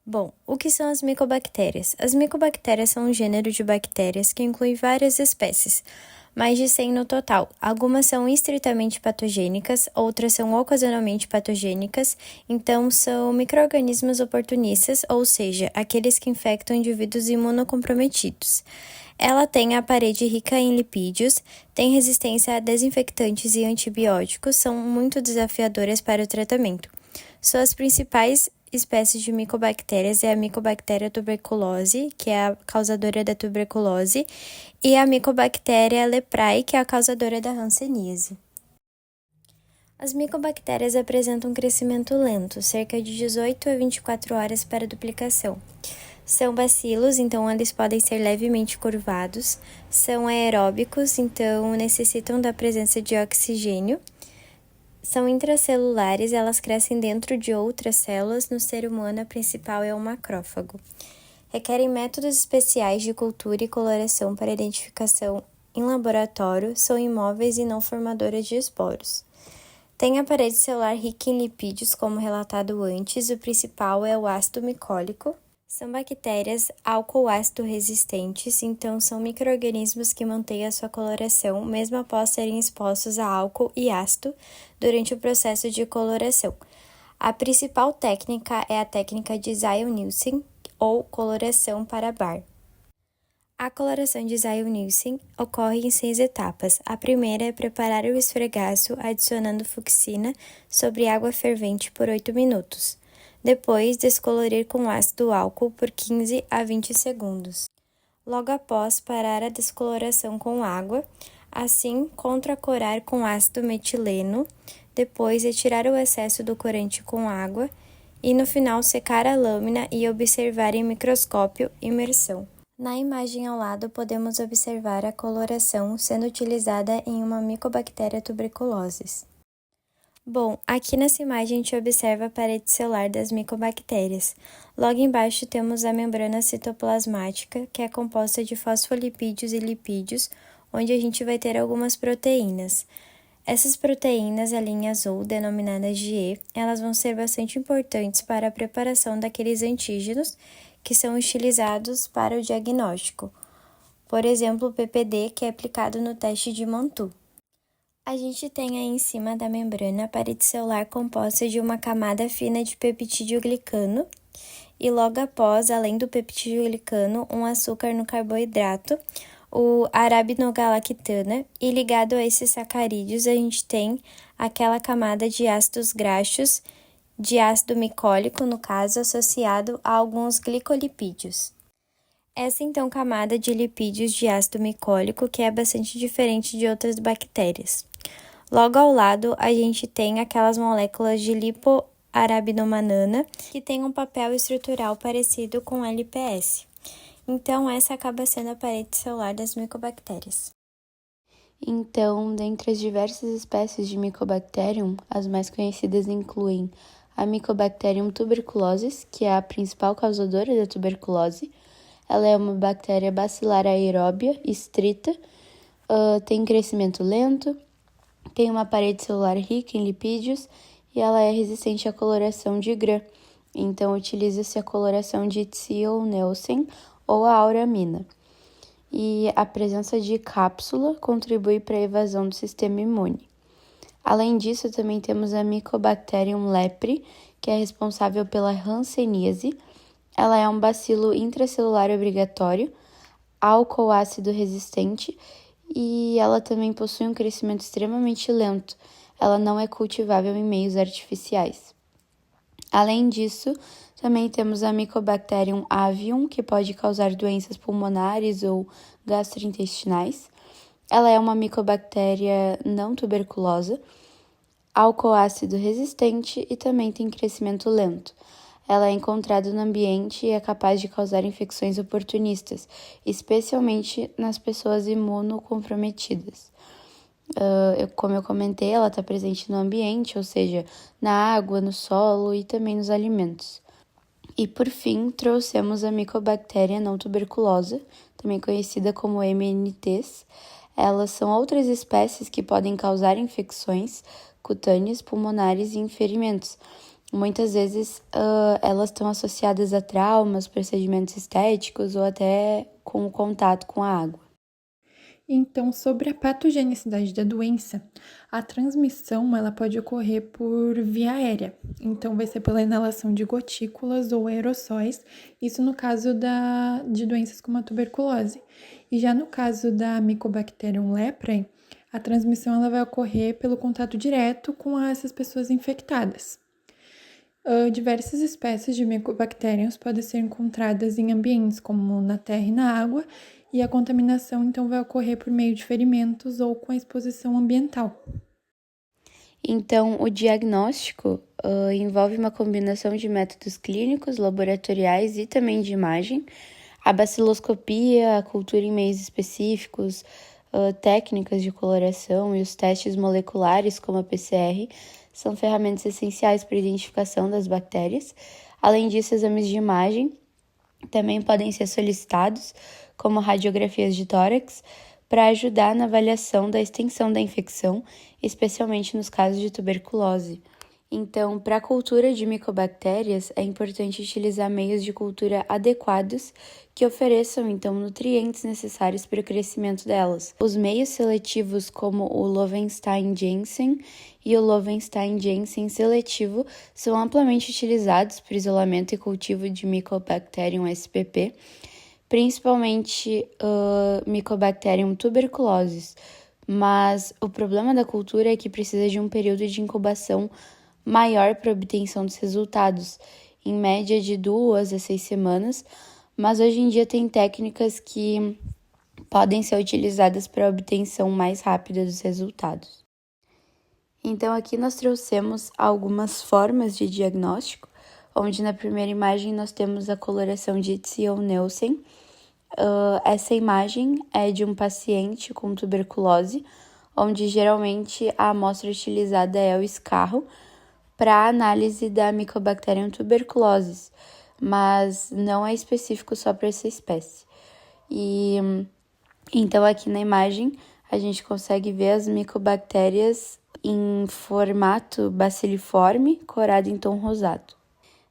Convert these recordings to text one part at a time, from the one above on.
Bom, o que são as micobactérias? As micobactérias são um gênero de bactérias que inclui várias espécies, mais de 100 no total. Algumas são estritamente patogênicas, outras são ocasionalmente patogênicas, então são micro-organismos oportunistas, ou seja, aqueles que infectam indivíduos imunocomprometidos. Ela tem a parede rica em lipídios, tem resistência a desinfectantes e antibióticos, são muito desafiadoras para o tratamento. Suas principais espécies de micobactérias é a Mycobacteria tuberculose, que é a causadora da tuberculose, e a Mycobacteria leprae, que é a causadora da hanseníase. As micobactérias apresentam um crescimento lento, cerca de 18 a 24 horas para duplicação. São bacilos, então eles podem ser levemente curvados. São aeróbicos, então necessitam da presença de oxigênio. São intracelulares, elas crescem dentro de outras células. No ser humano, a principal é o macrófago. Requerem métodos especiais de cultura e coloração para identificação em laboratório, são imóveis e não formadoras de esporos. Tem a parede celular rica em lipídios, como relatado antes, o principal é o ácido micólico. São bactérias álcool-ácido resistentes, então são micro-organismos que mantêm a sua coloração mesmo após serem expostos a álcool e ácido durante o processo de coloração. A principal técnica é a técnica de Ziehl-Neelsen, ou coloração para bar. A coloração de Ziehl-Neelsen ocorre em 6 etapas. A primeira é preparar o esfregaço adicionando fucsina sobre água fervente por 8 minutos. Depois, descolorir com ácido álcool por 15 a 20 segundos. Logo após, parar a descoloração com água, assim contracorar com ácido metileno, depois retirar o excesso do corante com água e no final secar a lâmina e observar em microscópio imersão. Na imagem ao lado, podemos observar a coloração sendo utilizada em uma Mycobacteria tuberculosis. Bom, aqui nessa imagem a gente observa a parede celular das micobactérias. Logo embaixo temos a membrana citoplasmática, que é composta de fosfolipídios e lipídios, onde a gente vai ter algumas proteínas. Essas proteínas, a linha azul, denominadas de E, elas vão ser bastante importantes para a preparação daqueles antígenos que são utilizados para o diagnóstico. Por exemplo, o PPD, que é aplicado no teste de Mantoux. A gente tem aí em cima da membrana a parede celular composta de uma camada fina de peptídeo-glicano e logo após, além do peptídeo-glicano, um açúcar no carboidrato, o arabinogalactana, e ligado a esses sacarídeos a gente tem aquela camada de ácidos graxos, de ácido micólico, no caso, associado a alguns glicolipídios. Essa então camada de lipídios de ácido micólico que é bastante diferente de outras bactérias. Logo ao lado, a gente tem aquelas moléculas de lipoarabinomanana, que tem um papel estrutural parecido com LPS. Então, essa acaba sendo a parede celular das micobactérias. Então, dentre as diversas espécies de Mycobacterium, as mais conhecidas incluem a Mycobacterium tuberculosis, que é a principal causadora da tuberculose. Ela é uma bactéria bacilar aeróbia, estrita, tem crescimento lento, tem uma parede celular rica em lipídios e ela é resistente à coloração de Gram. Então, utiliza-se a coloração de Ziehl-Neelsen ou a auramina. E a presença de cápsula contribui para a evasão do sistema imune. Além disso, também temos a Mycobacterium leprae, que é responsável pela hanseníase. Ela é um bacilo intracelular obrigatório, álcool-ácido resistente, e ela também possui um crescimento extremamente lento. Ela não é cultivável em meios artificiais. Além disso, também temos a Mycobacterium avium, que pode causar doenças pulmonares ou gastrointestinais. Ela é uma micobactéria não tuberculosa, álcool-ácido resistente e também tem crescimento lento. Ela é encontrada no ambiente e é capaz de causar infecções oportunistas, especialmente nas pessoas imunocomprometidas. Como eu comentei, ela está presente no ambiente, ou seja, na água, no solo e também nos alimentos. E por fim, trouxemos a Mycobacteria não tuberculosa, também conhecida como MNTs. Elas são outras espécies que podem causar infecções cutâneas, pulmonares e ferimentos. Muitas vezes elas estão associadas a traumas, procedimentos estéticos ou até com o contato com a água. Então, sobre a patogenicidade da doença, a transmissão ela pode ocorrer por via aérea. Então, vai ser pela inalação de gotículas ou aerossóis, isso no caso de doenças como a tuberculose. E já no caso da Mycobacterium leprae, a transmissão ela vai ocorrer pelo contato direto com essas pessoas infectadas. Diversas espécies de Mycobacteriums podem ser encontradas em ambientes como na terra e na água, e a contaminação então vai ocorrer por meio de ferimentos ou com a exposição ambiental. Então, o diagnóstico envolve uma combinação de métodos clínicos, laboratoriais e também de imagem, a baciloscopia, a cultura em meios específicos, técnicas de coloração e os testes moleculares, como a PCR, são ferramentas essenciais para a identificação das bactérias. Além disso, exames de imagem também podem ser solicitados, como radiografias de tórax, para ajudar na avaliação da extensão da infecção, especialmente nos casos de tuberculose. Então, para a cultura de micobactérias, é importante utilizar meios de cultura adequados que ofereçam, então, nutrientes necessários para o crescimento delas. Os meios seletivos como o Lowenstein-Janssen e o Lowenstein-Janssen seletivo são amplamente utilizados para isolamento e cultivo de Mycobacterium spp, principalmente Mycobacterium tuberculosis, mas o problema da cultura é que precisa de um período de incubação maior para obtenção dos resultados, em média de 2 a 6 semanas, mas hoje em dia tem técnicas que podem ser utilizadas para a obtenção mais rápida dos resultados. Então aqui nós trouxemos algumas formas de diagnóstico, onde na primeira imagem nós temos a coloração de Ziel-Nielsen. Essa imagem é de um paciente com tuberculose, onde geralmente a amostra utilizada é o escarro, para análise da Mycobacterium tuberculosis, mas não é específico só para essa espécie. E então aqui na imagem a gente consegue ver as micobactérias em formato baciliforme, corado em tom rosado.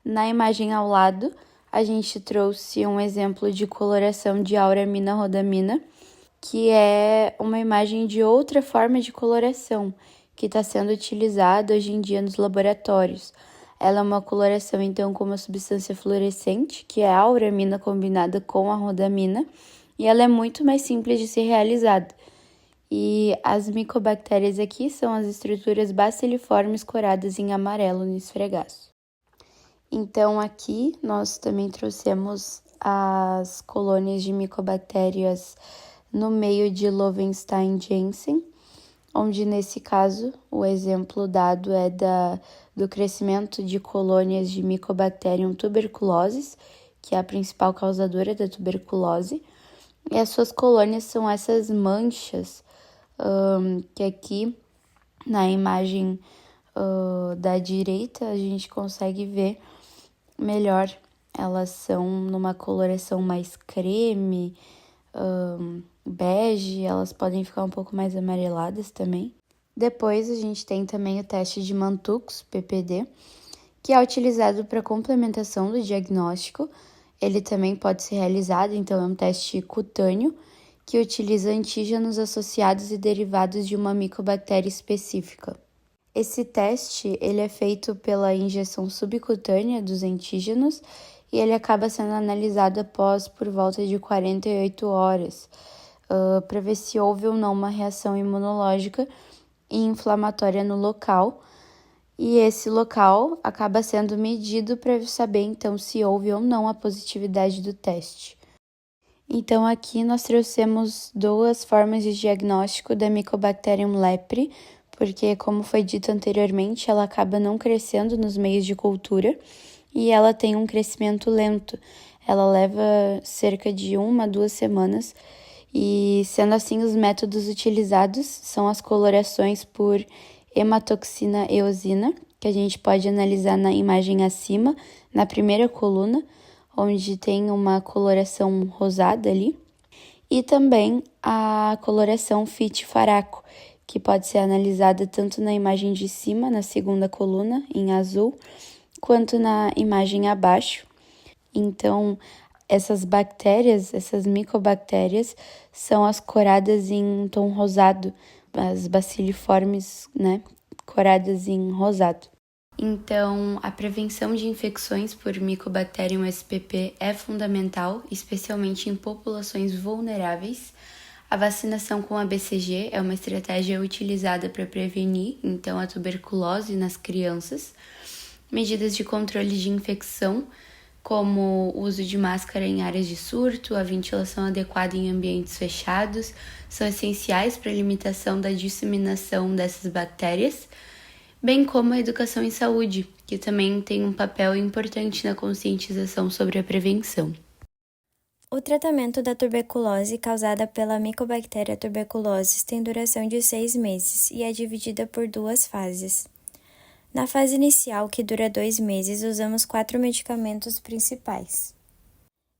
Na imagem ao lado, a gente trouxe um exemplo de coloração de auramina rhodamina, que é uma imagem de outra forma de coloração, que está sendo utilizada hoje em dia nos laboratórios. Ela é uma coloração, então, com uma substância fluorescente, que é a auramina combinada com a rhodamina, e ela é muito mais simples de ser realizada. E as micobactérias aqui são as estruturas baciliformes coradas em amarelo no esfregaço. Então, aqui nós também trouxemos as colônias de micobactérias no meio de Lowenstein-Janssen, onde nesse caso o exemplo dado é do crescimento de colônias de Mycobacterium tuberculosis, que é a principal causadora da tuberculose, e as suas colônias são essas manchas, que aqui na imagem da direita a gente consegue ver melhor. Elas são numa coloração mais creme, bege, elas podem ficar um pouco mais amareladas também. Depois a gente tem também o teste de Mantoux, PPD, que é utilizado para complementação do diagnóstico. Ele também pode ser realizado, então é um teste cutâneo, que utiliza antígenos associados e derivados de uma micobactéria específica. Esse teste ele é feito pela injeção subcutânea dos antígenos e ele acaba sendo analisado após por volta de 48 horas, para ver se houve ou não uma reação imunológica e inflamatória no local. E esse local acaba sendo medido para saber, então, se houve ou não a positividade do teste. Então, aqui nós trouxemos 2 formas de diagnóstico da Mycobacterium leprae, porque, como foi dito anteriormente, ela acaba não crescendo nos meios de cultura e ela tem um crescimento lento. Ela leva cerca de 1 a 2 semanas e, sendo assim, os métodos utilizados são as colorações por hematoxina eosina, que a gente pode analisar na imagem acima, na primeira coluna, onde tem uma coloração rosada ali, e também a coloração Fitt-Faraco, que pode ser analisada tanto na imagem de cima, na segunda coluna, em azul, quanto na imagem abaixo. Então, essas bactérias, essas micobactérias, são as coradas em tom rosado, as baciliformes, né, coradas em rosado. Então, a prevenção de infecções por Mycobacterium spp é fundamental, especialmente em populações vulneráveis. A vacinação com a BCG é uma estratégia utilizada para prevenir, então, a tuberculose nas crianças. Medidas de controle de infecção, como o uso de máscara em áreas de surto, a ventilação adequada em ambientes fechados, são essenciais para a limitação da disseminação dessas bactérias, bem como a educação em saúde, que também tem um papel importante na conscientização sobre a prevenção. O tratamento da tuberculose causada pela Mycobacteria tuberculosis tem duração de 6 meses e é dividida por 2 fases. Na fase inicial, que dura 2 meses, usamos 4 medicamentos principais: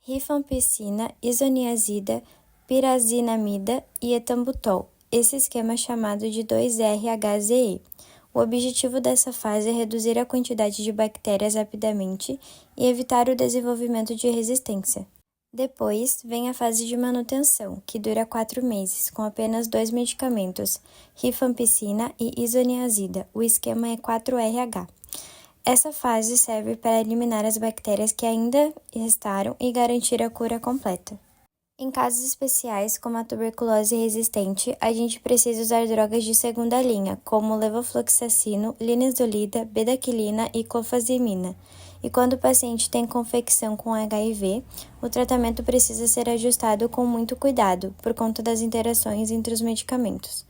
rifampicina, isoniazida, pirazinamida e etambutol, esse esquema chamado de 2-RHZE. O objetivo dessa fase é reduzir a quantidade de bactérias rapidamente e evitar o desenvolvimento de resistência. Depois, vem a fase de manutenção, que dura 4 meses, com apenas 2 medicamentos, rifampicina e isoniazida. O esquema é 4RH. Essa fase serve para eliminar as bactérias que ainda restaram e garantir a cura completa. Em casos especiais, como a tuberculose resistente, a gente precisa usar drogas de segunda linha, como levofloxacino, linezolida, bedaquilina e clofazimina. E quando o paciente tem confecção com HIV, o tratamento precisa ser ajustado com muito cuidado, por conta das interações entre os medicamentos.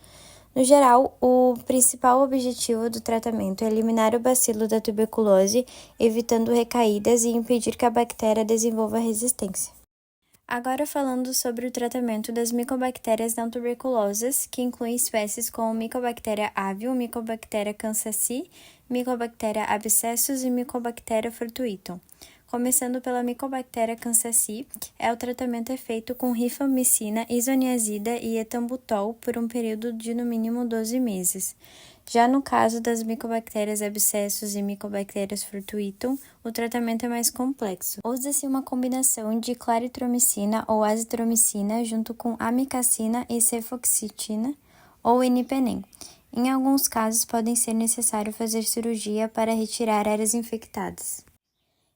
No geral, o principal objetivo do tratamento é eliminar o bacilo da tuberculose, evitando recaídas e impedir que a bactéria desenvolva resistência. Agora falando sobre o tratamento das micobactérias não tuberculosas, que incluem espécies como Mycobacteria avium, Mycobacteria kansasi, Mycobacteria abscessus e Mycobacteria fortuitum. Começando pela Mycobacteria kansasi, o tratamento é feito com rifampicina, isoniazida e etambutol por um período de no mínimo 12 meses. Já no caso das Mycobacterias abscessus e Mycobacterias fortuitum, o tratamento é mais complexo. Usa-se uma combinação de claritromicina ou azitromicina junto com amikacina e cefoxitina ou inipenem. Em alguns casos, pode ser necessário fazer cirurgia para retirar áreas infectadas.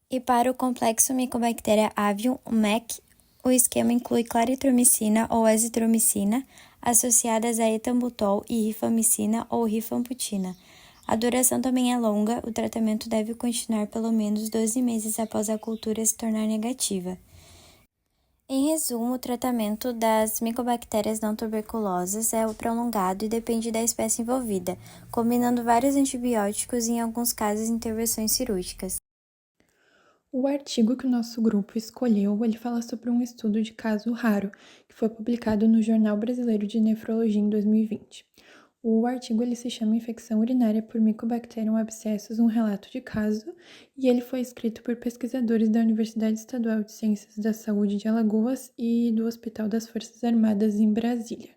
E para o complexo Mycobacteria avium, MEC, o esquema inclui claritromicina ou azitromicina, associadas a etambutol e rifampicina ou rifampicina. A duração também é longa, o tratamento deve continuar pelo menos 12 meses após a cultura se tornar negativa. Em resumo, o tratamento das micobactérias não tuberculosas é prolongado e depende da espécie envolvida, combinando vários antibióticos e, em alguns casos, intervenções cirúrgicas. O artigo que o nosso grupo escolheu, ele fala sobre um estudo de caso raro, que foi publicado no Jornal Brasileiro de Nefrologia em 2020. O artigo ele se chama Infecção urinária por Mycobacterium abscessus, um relato de caso, e ele foi escrito por pesquisadores da Universidade Estadual de Ciências da Saúde de Alagoas e do Hospital das Forças Armadas em Brasília.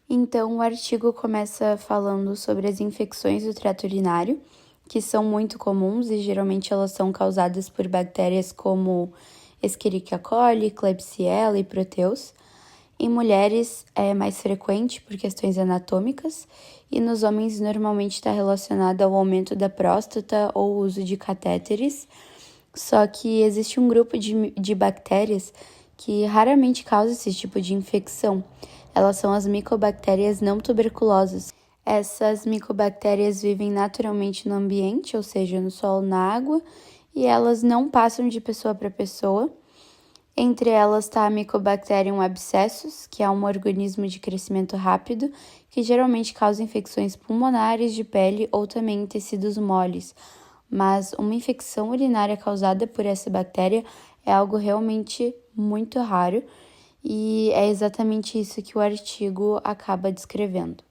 Então, o artigo começa falando sobre as infecções do trato urinário, que são muito comuns e geralmente elas são causadas por bactérias como Escherichia coli, Klebsiella e Proteus. Em mulheres é mais frequente por questões anatômicas e nos homens normalmente está relacionado ao aumento da próstata ou uso de catéteres. Só que existe um grupo de bactérias que raramente causa esse tipo de infecção. Elas são as micobactérias não tuberculosas. Essas micobactérias vivem naturalmente no ambiente, ou seja, no solo, na água, e elas não passam de pessoa para pessoa. Entre elas está a Mycobacterium abscessus, que é um organismo de crescimento rápido, que geralmente causa infecções pulmonares, de pele ou também em tecidos moles. Mas uma infecção urinária causada por essa bactéria é algo realmente muito raro, e é exatamente isso que o artigo acaba descrevendo.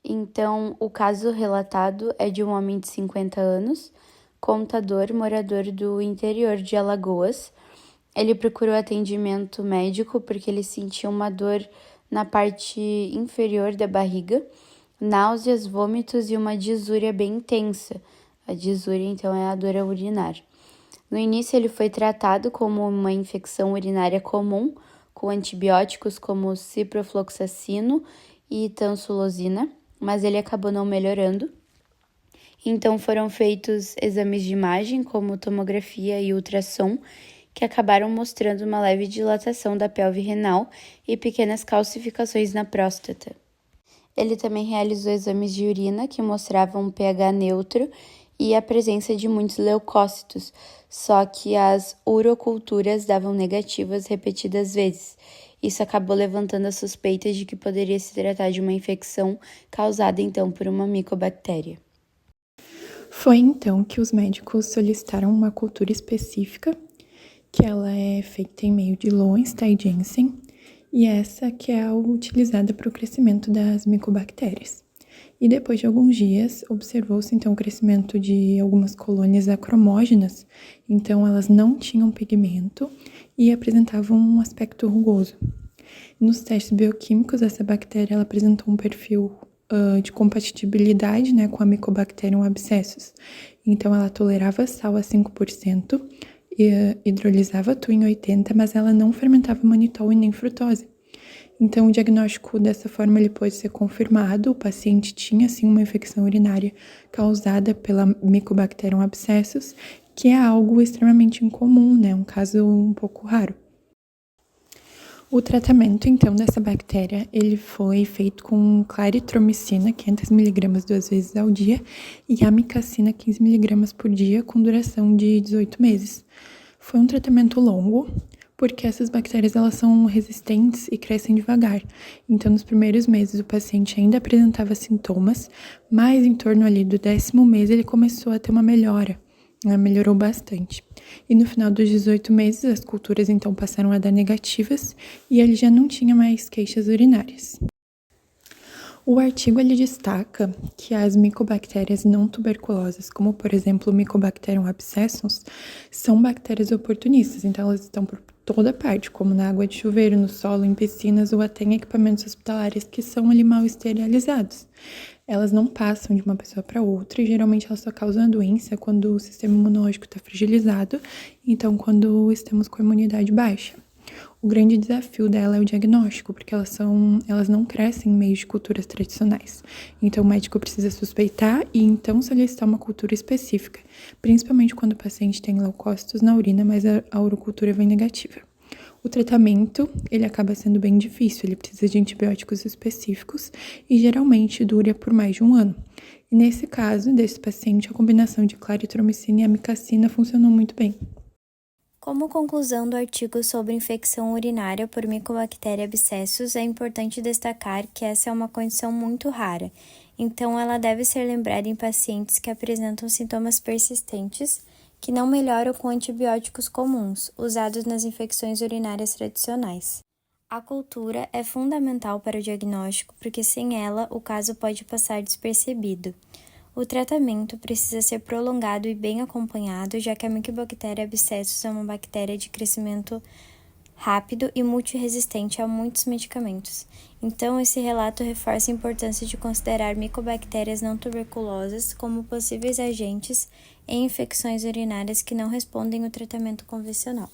Então, o caso relatado é de um homem de 50 anos, contador, morador do interior de Alagoas. Ele procurou atendimento médico porque ele sentia uma dor na parte inferior da barriga, náuseas, vômitos e uma disúria bem intensa, A disúria, então, é a dor ao urinar. No início, ele foi tratado como uma infecção urinária comum, com antibióticos como ciprofloxacino e tansulosina, mas ele acabou não melhorando. Então, foram feitos exames de imagem, como tomografia e ultrassom, que acabaram mostrando uma leve dilatação da pelve renal e pequenas calcificações na próstata. Ele também realizou exames de urina que mostravam um pH neutro e a presença de muitos leucócitos, só que as uroculturas davam negativas repetidas vezes. Isso acabou levantando a suspeita de que poderia se tratar de uma infecção causada então por uma micobactéria. Foi então que os médicos solicitaram uma cultura específica, que ela é feita em meio de Lowenstein e Jensen, e essa que é a utilizada para o crescimento das micobactérias. E depois de alguns dias, observou-se então o crescimento de algumas colônias acromógenas, então elas não tinham pigmento e apresentavam um aspecto rugoso. Nos testes bioquímicos, essa bactéria ela apresentou um perfil de compatibilidade, né, com a Mycobacterium abscessus. Então, ela tolerava sal a 5%, hidrolisava atum em 80%, mas ela não fermentava manitol e nem frutose. Então, o diagnóstico dessa forma ele pode ser confirmado. O paciente tinha, sim, uma infecção urinária causada pela Mycobacterium abscessus, que é algo extremamente incomum, né, um caso um pouco raro. O tratamento, então, dessa bactéria, ele foi feito com claritromicina, 500 mg 2 vezes ao dia, e amicacina, 15 mg por dia, com duração de 18 meses. Foi um tratamento longo, porque essas bactérias, elas são resistentes e crescem devagar. Então, nos primeiros meses, o paciente ainda apresentava sintomas, mas em torno ali do 10º mês, ele começou a ter uma melhora. Melhorou bastante. E no final dos 18 meses, as culturas então passaram a dar negativas e ele já não tinha mais queixas urinárias. O artigo ele destaca que as micobactérias não tuberculosas, como por exemplo o Mycobacterium abscessus, são bactérias oportunistas, então elas estão por toda parte, como na água de chuveiro, no solo, em piscinas ou até em equipamentos hospitalares que são ali mal esterilizados. Elas não passam de uma pessoa para outra e geralmente elas só causam a doença quando o sistema imunológico está fragilizado, então quando estamos com a imunidade baixa. O grande desafio dela é o diagnóstico, porque elas não crescem em meio de culturas tradicionais. Então o médico precisa suspeitar e então solicitar uma cultura específica, principalmente quando o paciente tem leucócitos na urina, mas a urocultura vem negativa. O tratamento, ele acaba sendo bem difícil, ele precisa de antibióticos específicos e geralmente dura por mais de um ano. E nesse caso, desse paciente, a combinação de claritromicina e amicacina funcionou muito bem. Como conclusão do artigo sobre infecção urinária por Mycobacteria abscessus, é importante destacar que essa é uma condição muito rara, então ela deve ser lembrada em pacientes que apresentam sintomas persistentes que não melhoram com antibióticos comuns, usados nas infecções urinárias tradicionais. A cultura é fundamental para o diagnóstico porque sem ela o caso pode passar despercebido. O tratamento precisa ser prolongado e bem acompanhado, já que a Mycobacteria abscessus é uma bactéria de crescimento rápido e multiresistente a muitos medicamentos. Então, esse relato reforça a importância de considerar micobactérias não tuberculosas como possíveis agentes em infecções urinárias que não respondem ao tratamento convencional.